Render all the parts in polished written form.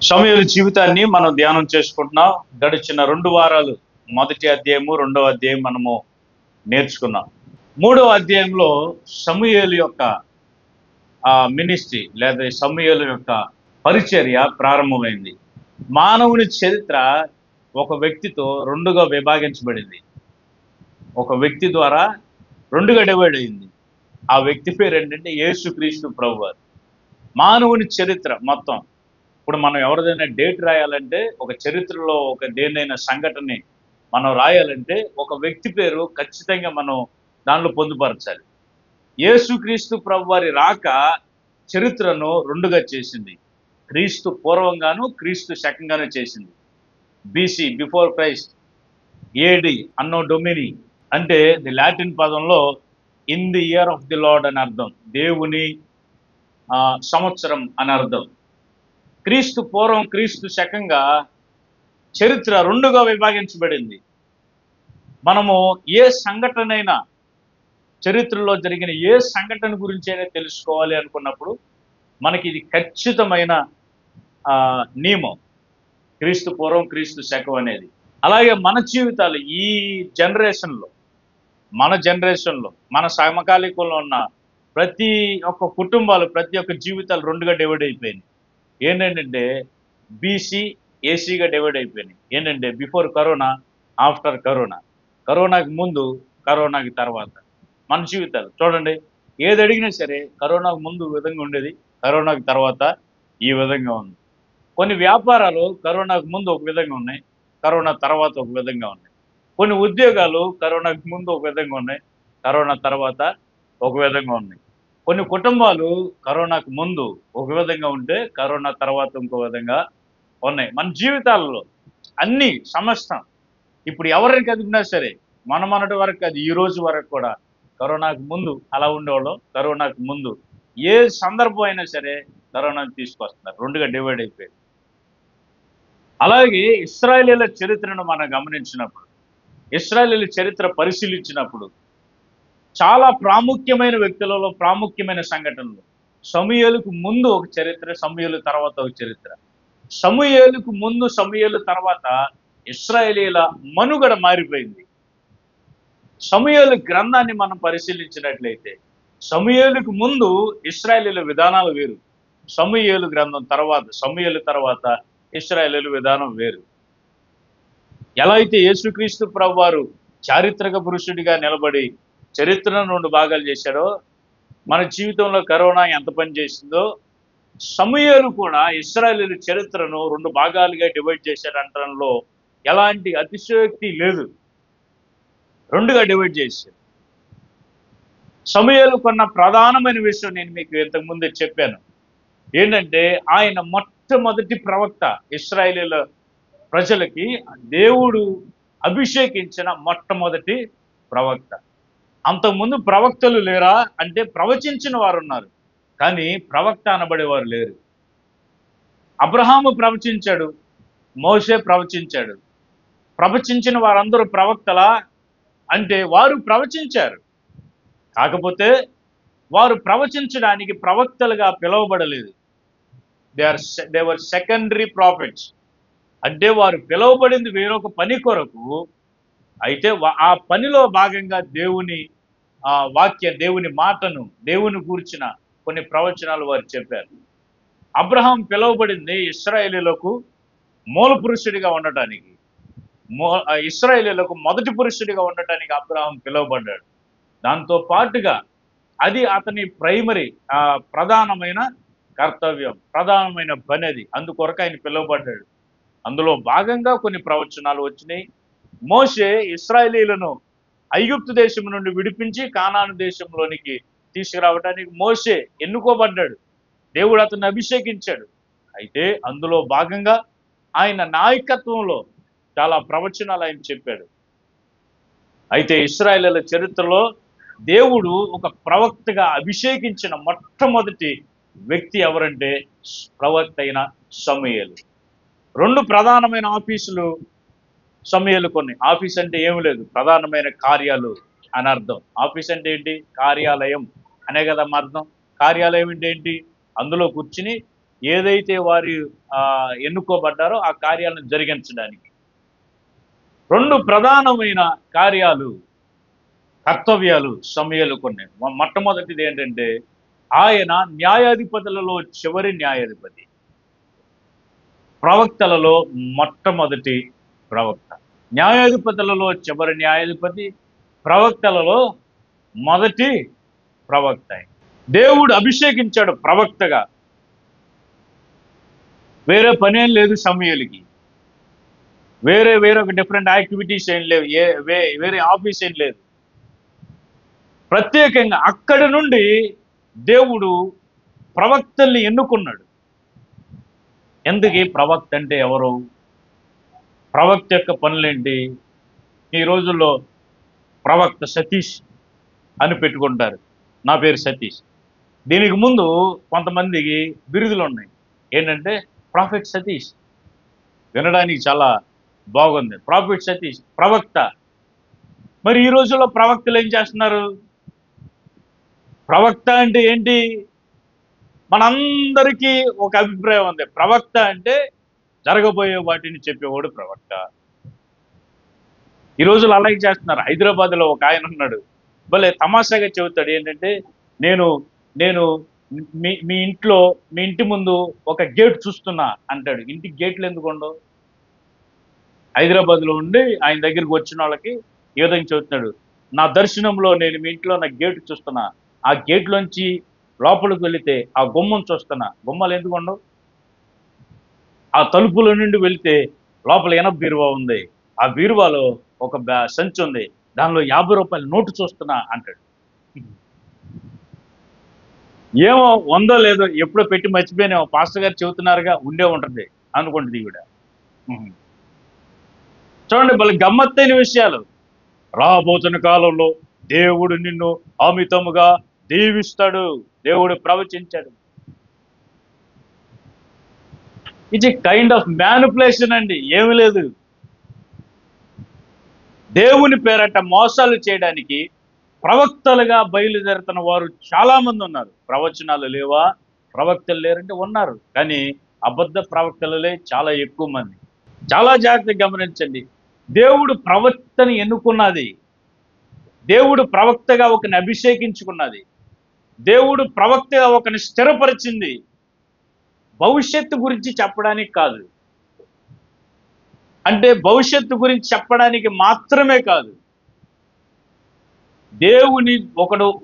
సమూయేలు జీవితాన్ని మనం ధ్యానం చేసుకుంటున్నాం. గడిచిన 2 వారాలు మొదటి అధ్యాయము, రెండవ అధ్యాయం మనము నేర్చుకున్నాం. మూడవ అధ్యాయంలో సమూయేలు యొక్క మినిస్ట్రీ లేదా సమూయేలు యొక్క పరిచర్య ప్రారంభమైంది. మానవుని చరిత్ర ఒక వ్యక్తితో రెండుగా విభాగించబడింది. ఒక వ్యక్తి ద్వారా రెండుగా డివైడ్ అయింది. ఆ వ్యక్తి పేరు ఏంటంటే యేసుక్రీస్తు ప్రభువారు. మానవుని చరిత్ర మొత్తం ఇప్పుడు మనం ఎవరిదైనా డేట్ రాయాలంటే, ఒక చరిత్రలో ఒక దేన్నైనా సంఘటనని మనం రాయాలంటే ఒక వ్యక్తి పేరు ఖచ్చితంగా మనం దానిలో పొందుపరచాలి. యేసుక్రీస్తు ప్రభువారి రాక చరిత్రను రెండుగా చేసింది. క్రీస్తు పూర్వంగాను, క్రీస్తు శకంగాను చేసింది. బీసీ బిఫోర్ క్రైస్ట్, ఏడి అన్నో డొమిని అంటే ది లాటిన్ పదంలో in the year of the lord అని అర్థం. దేవుని సంవత్సరం అని అర్థం. క్రీస్తు పూర్వం, క్రీస్తు శకంగా చరిత్ర రెండుగా విభాగించబడింది. మనము ఏ సంఘటనైనా, చరిత్రలో జరిగిన ఏ సంఘటన గురించి అయినా తెలుసుకోవాలి అనుకున్నప్పుడు మనకి ఇది ఖచ్చితమైన నియమం, క్రీస్తు పూర్వం, క్రీస్తు శకం అనేది. అలాగే మన జీవితాలు ఈ జనరేషన్లో, మన సమకాలికంలో ఉన్న ప్రతి ఒక్క కుటుంబాలు, ప్రతి ఒక్క జీవితాలు రెండుగా డివైడ్ అయిపోయినాయి. ఏంటంటే బీసీ, ఏసీగా డివైడ్ అయిపోయినాయి. ఏంటంటే బిఫోర్ కరోనా, ఆఫ్టర్ కరోనా, కరోనాకి ముందు, కరోనాకి తర్వాత. మన జీవితాలు చూడండి, ఏది అడిగినా సరే కరోనాకు ముందు విధంగా ఉండేది, కరోనాకి తర్వాత ఈ విధంగా ఉంది. కొన్ని వ్యాపారాలు కరోనాకు ముందు ఒక విధంగా ఉన్నాయి, కరోనా తర్వాత ఒక విధంగా ఉన్నాయి. కొన్ని ఉద్యోగాలు కరోనాకు ముందు ఒక విధంగా ఉన్నాయి, కరోనా తర్వాత ఒక విధంగా ఉన్నాయి. కొన్ని కుటుంబాలు కరోనాకు ముందు ఒక విధంగా ఉంటే కరోనా తర్వాత ఇంకో విధంగా ఉన్నాయి. మన జీవితాలలో అన్ని సమస్తం ఇప్పుడు ఎవరిని కదిపినా సరే మొన్నటి వరకు అది ఈ రోజు వరకు కూడా కరోనాకు ముందు అలా ఉండేవాళ్ళం, కరోనాకు ముందు ఏ సందర్భం అయినా సరే కరోనాను తీసుకొస్తున్నారు. రెండుగా డివైడ్ అయిపోయింది. అలాగే ఇశ్రాయేలీయుల చరిత్రను మనం గమనించినప్పుడు, ఇశ్రాయేలీయుల చరిత్ర పరిశీలించినప్పుడు చాలా ప్రాముఖ్యమైన వ్యక్తులలో ప్రాముఖ్యమైన సంఘటనలు. సమూయేలుకు ముందు ఒక చరిత్ర, సమూయేలు తర్వాత ఒక చరిత్ర. సమూయేలుకు ముందు, సమూయేలు తర్వాత ఇశ్రాయేలీయుల మనుగడ మారిపోయింది. సమూయేలు గ్రంథాన్ని మనం పరిశీలించినట్లయితే సమూయేలుకు ముందు ఇశ్రాయేలీయుల విధానాలు వేరు, సమూయేలు గ్రంథం తర్వాత, సమూయేలు తర్వాత ఇశ్రాయేలీయుల విధానం వేరు. ఎలా అయితే యేసుక్రీస్తు ప్రభువారు చారిత్రక పురుషుడిగా నిలబడి చరిత్రను 2 భాగాలు చేశాడో, మన జీవితంలో కరోనా ఎంత పని చేసిందో సమూయేలు కూడా ఇశ్రాయేలీయుల చరిత్రను 2 భాగాలుగా డివైడ్ చేశాడంటంలో ఎలాంటి అతిశయోక్తి లేదు. రెండుగా డివైడ్ చేశాడు. సమూయేలుకున్న ప్రధానమైన విషయం నేను మీకు ఇంతకుముందే చెప్పాను. ఏంటంటే ఆయన మొట్టమొదటి ప్రవక్త. ఇశ్రాయేలీయుల ప్రజలకి దేవుడు అభిషేకించిన మొట్టమొదటి ప్రవక్త. అంతకుముందు ప్రవక్తలు లేరా అంటే ప్రవచించిన వారు ఉన్నారు, కానీ ప్రవక్త అనబడేవారు లేరు. అబ్రహాము ప్రవచించాడు, మోషే ప్రవచించాడు. ప్రవచించిన వారందరూ ప్రవక్తలా అంటే వారు ప్రవచించారు, కాకపోతే వారు ప్రవచించడానికి ప్రవక్తలుగా పిలువబడలేదు. They were secondary prophets. అంటే వారు పిలువబడింది వేరొక పని కొరకు. అయితే ఆ పనిలో భాగంగా దేవుని వాక్య, దేవుని మాటను, దేవుని గూర్చిన కొన్ని ప్రవచనాలు వారు చెప్పారు. అబ్రహాం పిలువబడింది ఇశ్రాయేలీయులకు మూల పురుషుడిగా ఉండటానికి, ఇశ్రాయేలీయులకు మొదటి పురుషుడిగా ఉండటానికి అబ్రహాం పిలువబడ్డాడు. దాంతో పాటుగా అది అతని ప్రైమరీ ప్రధానమైన కర్తవ్యం, ప్రధానమైన పని అది. అందుకొరకు ఆయన పిలువబడ్డాడు. అందులో భాగంగా కొన్ని ప్రవచనాలు వచ్చినాయి. మోషే ఇశ్రాయేలీయులను ఐగుప్తు దేశం నుండి విడిపించి కానాను దేశంలోనికి తీసుకురావడానికి మోషే ఎన్నుకోబడ్డాడు. దేవుడు అతన్ని అభిషేకించాడు. అయితే అందులో భాగంగా ఆయన నాయకత్వంలో చాలా ప్రవచనాలు ఆయన చెప్పాడు. అయితే ఇశ్రాయేలీయుల చరిత్రలో దేవుడు ఒక ప్రవక్తగా అభిషేకించిన మొట్టమొదటి వ్యక్తి ఎవరంటే ప్రవక్త అయిన సమూయేలు. 2 ప్రధానమైన ఆఫీసులు సమూయేలు కొన్ని. ఆఫీస్ అంటే ఏమి లేదు, ప్రధానమైన కార్యాలు అని అర్థం. ఆఫీస్ అంటే ఏంటి? కార్యాలయం అనే కదా అర్థం. కార్యాలయం అంటే ఏంటి? అందులో కూర్చుని ఏదైతే వారు ఎన్నుకోబడ్డారో ఆ కార్యాలను జరిగించడానికి. రెండు ప్రధానమైన కార్యాలు, కర్తవ్యాలు సమూయేలు కొన్ని. మొట్టమొదటిది ఏంటంటే ఆయన న్యాయాధిపతులలో చివరి న్యాయాధిపతి, ప్రవక్తలలో మొట్టమొదటి ప్రవక్త. న్యాయాధిపతులలో చివరి న్యాయాధిపతి, ప్రవక్తలలో మొదటి ప్రవక్త. దేవుడు అభిషేకించాడు ప్రవక్తగా. వేరే పనేం లేదు సమూయేలుకి. వేరే ఒక డిఫరెంట్ యాక్టివిటీస్ ఏం లేవు, వేరే ఆఫీస్ ఏం లేదు. ప్రత్యేకంగా అక్కడి నుండి దేవుడు ప్రవక్తల్ని ఎన్నుకున్నాడు. ఎందుకు ప్రవక్త అంటే ఎవరు? ప్రవక్త యొక్క పనులేంటి? ఈ రోజుల్లో ప్రవక్త సతీష్ అని పెట్టుకుంటారు. నా పేరు సతీష్. దీనికి ముందు కొంతమందికి బిరుదులు ఉన్నాయి. ఏంటంటే ప్రాఫెట్ సతీష్. వినడానికి చాలా బాగుంది. ప్రాఫెట్ సతీష్, ప్రవక్త. మరి ఈ రోజుల్లో ప్రవక్తలు ఏం చేస్తున్నారు? ప్రవక్త అంటే ఏంటి? మనందరికీ ఒక అభిప్రాయం ఉంది. ప్రవక్త అంటే జరగబోయే వాటిని చెప్పేవాడు ప్రవక్త. ఈ రోజులు అలాగే చేస్తున్నారు. హైదరాబాద్లో ఒక ఆయన ఉన్నాడు, భలే తమాషాగా చెబుతాడు. ఏంటంటే నేను నేను మీ ఇంటి ముందు ఒక గేట్ చూస్తున్నా అంటాడు. ఇంటికి గేట్లు ఎందుకు ఉండవు? హైదరాబాద్లో ఉండి ఆయన దగ్గరికి వచ్చిన వాళ్ళకి ఈ విధంగా చెబుతున్నాడు, నా దర్శనంలో నేను మీ ఇంట్లో నా గేటు చూస్తున్నా, ఆ గేట్లోంచి లోపలికి వెళితే ఆ గుమ్మం చూస్తున్నా. గుమ్మాలు ఎందుకు ఉండవు? ఆ తలుపుల నుండి వెళితే లోపల ఇనప బీరువా ఉంది, ఆ బీరువాలో ఒక సంచి ఉంది, దానిలో 50 రూపాయల నోటు చూస్తున్నా అంటాడు. ఏమో ఉందో లేదో, ఎప్పుడో పెట్టి మర్చిపోయినేమో, పాస్టర్ గారు చెబుతున్నారుగా, ఉండే ఉంటుంది అనుకుంటుంది ఈవిడ. చూడండి, భలే గమ్మత్తైన విషయాలు. రాబోతున్న కాలంలో దేవుడు నిన్ను అమితముగా దీవిస్తాడు, దేవుడు ప్రవచించాడు. ఇది కైండ్ ఆఫ్ మ్యానిపులేషన్ అండి, ఏమి లేదు. దేవుని పేరట మోసాలు చేయడానికి ప్రవక్తలుగా బయలుదేరుతున్న వారు చాలా మంది ఉన్నారు. ప్రవచనాలు లేవా? ప్రవక్తలు లేరంటే ఉన్నారు, కానీ అబద్ధ ప్రవక్తలలే చాలా ఎక్కువ మంది. చాలా జాగ్రత్తగా గమనించండి. దేవుడు ప్రవక్తని ఎన్నుకున్నది, దేవుడు ప్రవక్తగా ఒకని అభిషేకించుకున్నది, దేవుడు ప్రవక్తగా ఒకని స్థిరపరిచింది భవిష్యత్తు గురించి చెప్పడానికి కాదు. అంటే భవిష్యత్తు గురించి చెప్పడానికి మాత్రమే కాదు,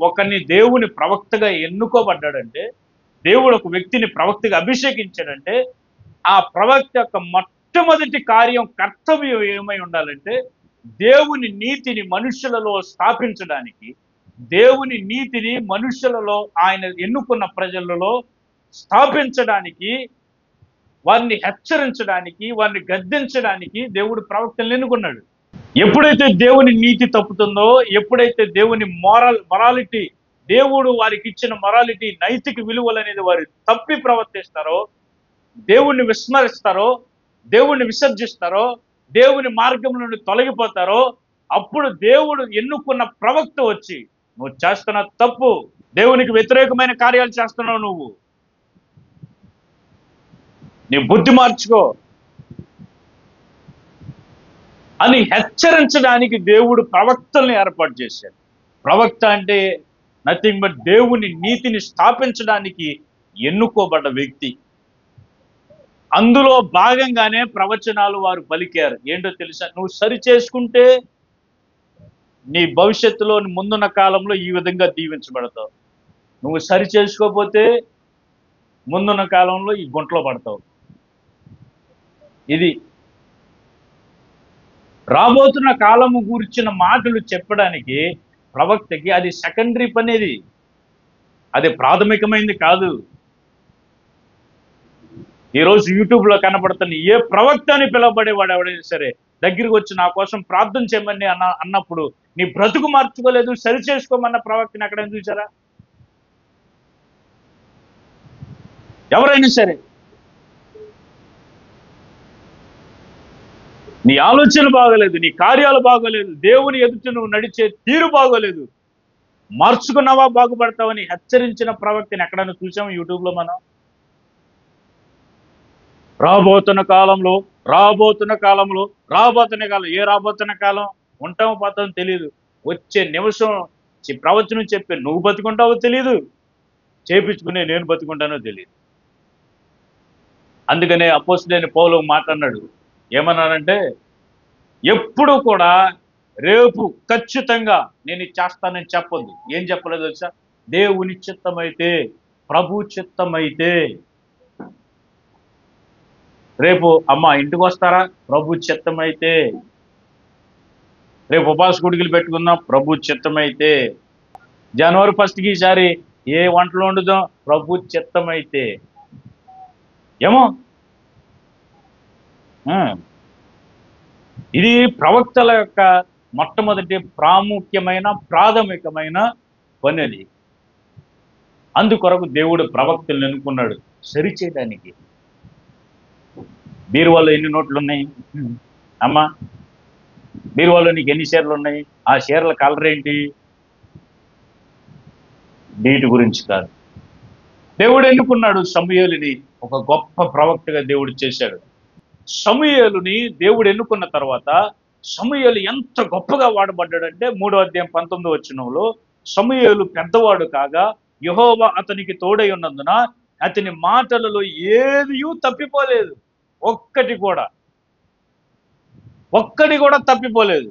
ఒకరిని దేవుని ప్రవక్తగా ఎన్నుకోబడ్డాడంటే, దేవుడు ఒక వ్యక్తిని ప్రవక్తగా అభిషేకించాడంటే, ఆ ప్రవక్త యొక్క మొట్టమొదటి కార్యం, కర్తవ్యం ఏమై ఉండాలంటే, దేవుని నీతిని మనుషులలో స్థాపించడానికి, దేవుని నీతిని మనుషులలో, ఆయన ఎన్నుకున్న ప్రజలలో స్థాపించడానికి, వారిని హెచ్చరించడానికి, వారిని గద్దించడానికి దేవుడు ప్రవక్తలను ఎన్నుకున్నాడు. ఎప్పుడైతే దేవుని నీతి తప్పుతుందో, ఎప్పుడైతే దేవుని మొరాలిటీ, దేవుడు వారికి ఇచ్చిన మొరాలిటీ, నైతిక విలువలు అనేది వారు తప్పి ప్రవర్తిస్తారో, దేవుణ్ణి విస్మరిస్తారో, దేవుణ్ణి విసర్జిస్తారో, దేవుని మార్గం నుండి తొలగిపోతారో, అప్పుడు దేవుడు ఎన్నుకున్న ప్రవక్త వచ్చి, నువ్వు చేస్తున్న తప్పు, దేవునికి వ్యతిరేకమైన కార్యాలు చేస్తున్నావు, నువ్వు నీ బుద్ధి మార్చుకో అని హెచ్చరించడానికి దేవుడు ప్రవక్తల్ని ఏర్పాటు చేశాడు. ప్రవక్త అంటే నథింగ్ బట్ దేవుని నీతిని స్థాపించడానికి ఎన్నుకోబడ్డ వ్యక్తి. అందులో భాగంగానే ప్రవచనాలు వారు పలికారు. ఏంటో తెలుసా? నువ్వు సరి చేసుకుంటే నీ భవిష్యత్తులో, ముందున్న కాలంలో ఈ విధంగా దీవించబడతావు. నువ్వు సరి చేసుకోకపోతే ముందున్న కాలంలో ఈ గుంటలో పడతావు. ఇది రాబోతున్న కాలము గురించిన మాటలు చెప్పడానికి ప్రవక్తకి అది సెకండరీ పనేది, అది ప్రాథమికమైనది కాదు. ఈరోజు యూట్యూబ్లో కనపడుతున్న ఏ ప్రవక్త అని పిలువబడేవాడు ఎవడైనా సరే దగ్గరికి వచ్చి నా కోసం ప్రార్థన చేయమని అన్నప్పుడు నీ బ్రతుకు మార్చుకోలేదు, సరి చేసుకోమన్న ప్రవక్తని ఎక్కడైనా చూసారా? ఎవరైనా సరే నీ ఆలోచన బాగోలేదు, నీ కార్యాలు బాగోలేదు, దేవుని ఎదుట నువ్వు నడిచే తీరు బాగోలేదు, మార్చుకున్నావా బాగుపడతావని హెచ్చరించిన ప్రవక్తని ఎక్కడైనా చూసాము యూట్యూబ్లో మనం? రాబోతున్న కాలంలో రాబోతున్న కాలంలో రాబోతున్న కాలం, ఏ రాబోతున్న కాలం ఉంటామో పోతామో తెలియదు. వచ్చే నిమిషం ప్రవచనం చెప్పే నువ్వు బతుకుంటావో తెలియదు, చేపించుకునే నేను బతుకుంటానో తెలియదు. అందుకనే అపోస్తలుడైన పౌలు మాట్లాడినాడు, ఏమన్నానంటే ఎప్పుడు కూడా రేపు ఖచ్చితంగా నేను ఇది చేస్తానని చెప్పొద్దు. ఏం చెప్పలేదు తెలుసా? దేవుని చిత్తమైతే, ప్రభు చిత్తమైతే. రేపు అమ్మ ఇంటికి వస్తారా? ప్రభు చిత్తమైతే. రేపు ఉపవాస గుడికలు పెట్టుకుందాం, ప్రభు చిత్తమైతే. జనవరి 1కి ఈసారి ఏ వంటలు వండుదాం, ప్రభు చిత్తమైతే. ఏమో ఇది ప్రవక్తల యొక్క మొట్టమొదటి ప్రాథమికమైన పని అది. అందుకొరకు దేవుడు ప్రవక్తలను ఎన్నుకున్నాడు సరిచేయడానికి. బీరువాలో ఎన్ని నోట్లు ఉన్నాయి అమ్మా? బీరువాలో నీకు ఎన్ని చీరలు ఉన్నాయి? ఆ చీరల కలర్ ఏంటి? వీటి గురించి కాదు. దేవుడు ఎన్నుకున్నాడు సమూయేలుని, ఒక గొప్ప ప్రవక్తగా దేవుడు చేశాడు. సమూయేలుని దేవుడు ఎన్నుకున్న తర్వాత సమూయేలు ఎంత గొప్పగా వాడబడ్డాడంటే 3వ అధ్యాయం 19వ వచనంలో, సమూయేలు పెద్దవాడు కాగా యెహోవా అతనికి తోడై ఉన్నందున అతని మాటలలో ఏది తప్పిపోలేదు. ఒక్కటి కూడా తప్పిపోలేదు.